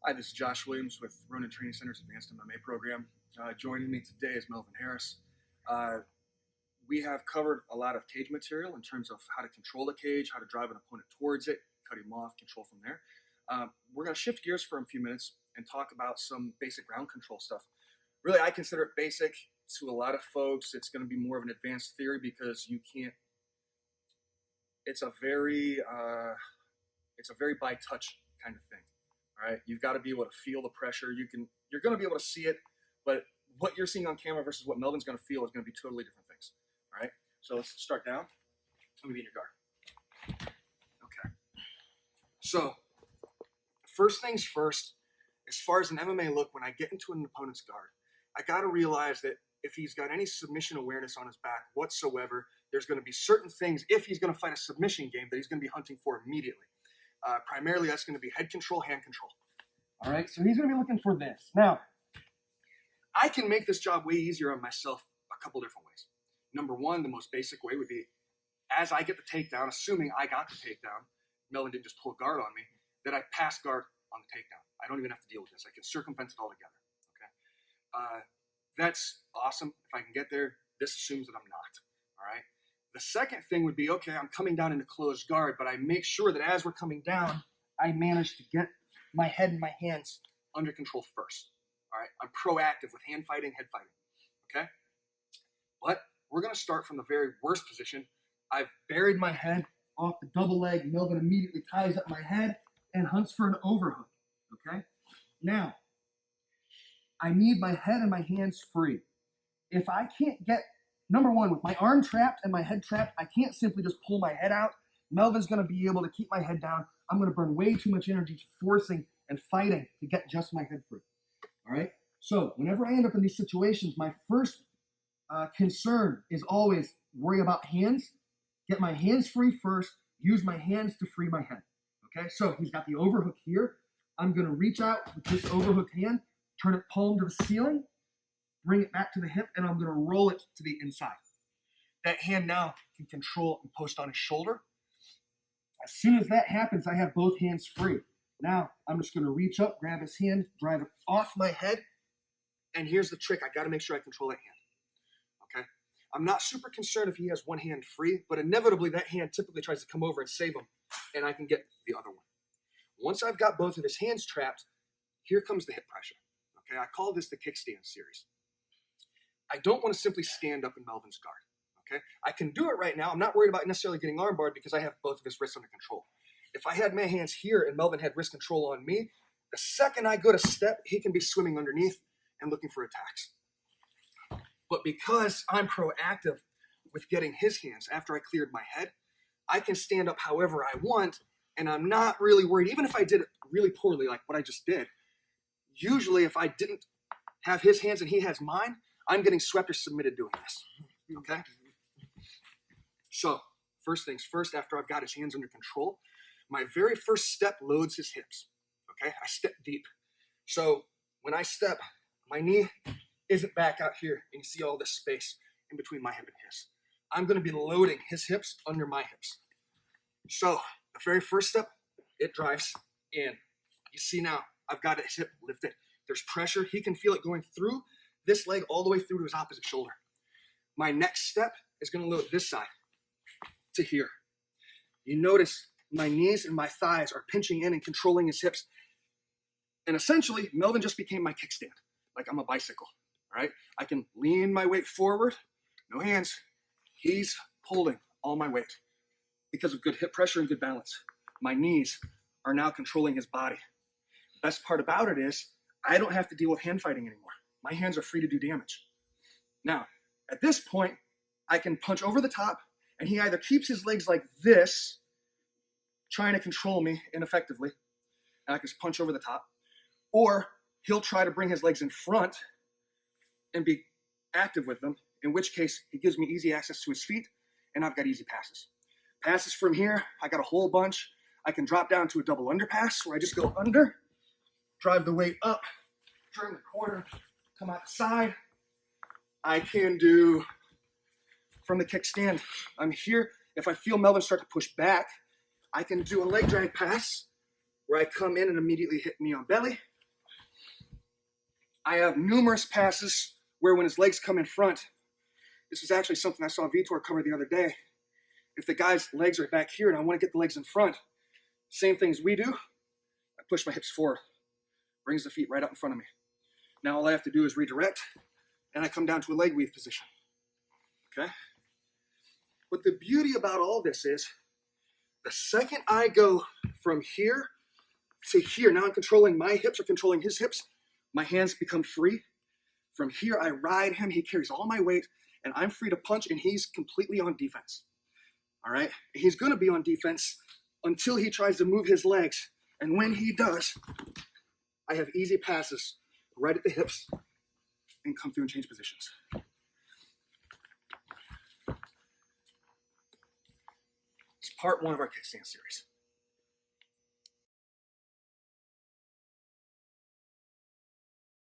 Hi, this is Josh Williams with Ronin Training Center's Advanced MMA program. Joining me today is Melvin Harris. We have covered a lot of cage material in terms of how to control the cage, how to drive an opponent towards it, cut him off, control from there. We're going to shift gears for a few minutes and talk about some basic ground control stuff. Really, I consider it basic. To a lot of folks, it's going to be more of an advanced theory because you can't. It's a very by touch kind of thing. All right, you've got to be able to feel the pressure. You're going to be able to see it, but what you're seeing on camera versus what Melvin's going to feel is going to be totally different things. All right, so let's start down. Let me be in your guard. Okay. So first things first, as far as an MMA look, when I get into an opponent's guard, I got to realize that if he's got any submission awareness on his back whatsoever, there's going to be certain things, if he's going to fight a submission game, that he's going to be hunting for immediately. Primarily, that's going to be head control, hand control. All right, so he's going to be looking for this. Now, I can make this job way easier on myself a couple different ways. Number one, the most basic way would be, as I get the takedown, assuming I got the takedown, Melvin didn't just pull a guard on me, that I pass guard on the takedown. I don't even have to deal with this. I can circumvent it altogether. Okay, that's awesome. If I can get there, this assumes that I'm not. All right. The second thing would be, okay, I'm coming down into closed guard, but I make sure that as we're coming down, I manage to get my head and my hands under control first. All right, I'm proactive with hand fighting, head fighting. Okay, but we're going to start from the very worst position. I've buried my head off the double leg. Melvin immediately ties up my head and hunts for an overhook. Okay, now I need my head and my hands free. If I can't get, number one, with my arm trapped and my head trapped, I can't simply just pull my head out. Melvin's going to be able to keep my head down. I'm going to burn way too much energy forcing and fighting to get just my head free. All right? So whenever I end up in these situations, my first concern is always worry about hands. Get my hands free first. Use my hands to free my head. Okay? So he's got the overhook here. I'm going to reach out with this overhook hand, turn it palm to the ceiling, bring it back to the hip, and I'm going to roll it to the inside. That hand now can control and post on his shoulder. As soon as that happens, I have both hands free. Now, I'm just going to reach up, grab his hand, drive it off my head, and here's the trick. I got to make sure I control that hand. Okay? I'm not super concerned if he has one hand free, but inevitably that hand typically tries to come over and save him, and I can get the other one. Once I've got both of his hands trapped, here comes the hip pressure. Okay? I call this the kickstand series. I don't want to simply stand up in Melvin's guard. Okay, I can do it right now. I'm not worried about necessarily getting armbarred because I have both of his wrists under control. If I had my hands here and Melvin had wrist control on me, the second I go to step, he can be swimming underneath and looking for attacks. But because I'm proactive with getting his hands after I cleared my head, I can stand up however I want, and I'm not really worried. Even if I did it really poorly, like what I just did, usually if I didn't have his hands and he has mine, I'm getting swept or submitted doing this. Okay? So, first things first, after I've got his hands under control, my very first step loads his hips. Okay? I step deep. So, when I step, my knee isn't back out here, and you see all this space in between my hip and his. I'm going to be loading his hips under my hips. So, the very first step, it drives in. You see now, I've got his hip lifted. There's pressure. He can feel it going through this leg all the way through to his opposite shoulder. My next step is going to load this side to here. You notice my knees and my thighs are pinching in and controlling his hips. And essentially, Melvin just became my kickstand, like I'm a bicycle, all right? I can lean my weight forward, no hands. He's holding all my weight because of good hip pressure and good balance. My knees are now controlling his body. The best part about it is I don't have to deal with hand fighting anymore. My hands are free to do damage. Now, at this point, I can punch over the top, and he either keeps his legs like this, trying to control me ineffectively, and I can just punch over the top, or he'll try to bring his legs in front and be active with them, in which case he gives me easy access to his feet, and I've got easy passes. Passes from here, I got a whole bunch. I can drop down to a double underpass, where I just go under, drive the weight up, turn the corner, come out the side. I can do from the kickstand. I'm here. If I feel Melvin start to push back, I can do a leg drag pass where I come in and immediately hit knee on belly, I have numerous passes where when his legs come in front, this is actually something I saw Vitor cover the other day. If the guy's legs are back here and I want to get the legs in front, same thing as we do, I push my hips forward, brings the feet right up in front of me. Now all I have to do is redirect, and I come down to a leg weave position, okay? But the beauty about all this is, the second I go from here to here, now I'm controlling my hips or controlling his hips, my hands become free. From here, I ride him, he carries all my weight, and I'm free to punch, and he's completely on defense, all right? He's gonna be on defense until he tries to move his legs, and when he does, I have easy passes right at the hips and come through and change positions. It's part one of our kickstand series.